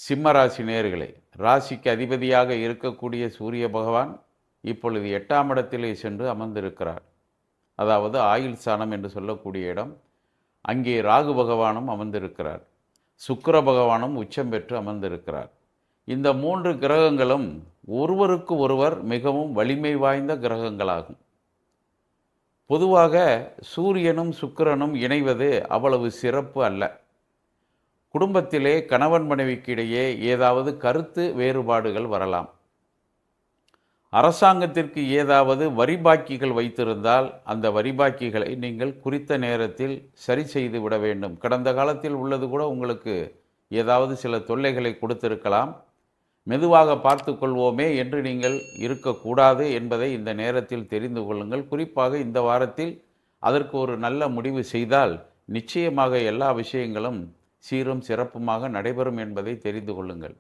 சிம்ம ராசி நேயர்களே, ராசிக்கு அதிபதியாக இருக்கக்கூடிய சூரிய பகவான் இப்பொழுது 8ஆம் இடத்திலே சென்று அமர்ந்திருக்கிறார். அதாவது ஆயுள் ஸ்தானம் என்று சொல்லக்கூடிய இடம். அங்கே ராகு பகவானும் அமர்ந்திருக்கிறார். சுக்கிர பகவானும் உச்சம் பெற்று அமர்ந்திருக்கிறார். இந்த 3 கிரகங்களும் ஒருவருக்கு ஒருவர் மிகவும் வலிமை வாய்ந்த கிரகங்களாகும். பொதுவாக சூரியனும் சுக்கிரனும் இணைவது அவ்வளவு சிறப்பு அல்ல. குடும்பத்திலே கணவன் மனைவிக்கு இடையே ஏதாவது கருத்து வேறுபாடுகள் வரலாம். அரசாங்கத்திற்கு ஏதாவது வரி பாக்கிகள் வைத்திருந்தால் அந்த வரி பாக்கிகளை நீங்கள் குறித்த நேரத்தில் சரி செய்து விட வேண்டும். கடந்த காலத்தில் உள்ளது கூட உங்களுக்கு ஏதாவது சில தொல்லைகளை கொடுத்திருக்கலாம். மெதுவாக பார்த்து கொள்வோமே என்று நீங்கள் இருக்கக்கூடாது என்பதை இந்த நேரத்தில் தெரிந்து கொள்ளுங்கள். குறிப்பாக இந்த வாரத்தில் அதற்கு ஒரு நல்ல முடிவு செய்தால் நிச்சயமாக எல்லா விஷயங்களும் சீரும் சிறப்புமாக நடைபெறும் என்பதை தெரிந்து கொள்ளுங்கள்.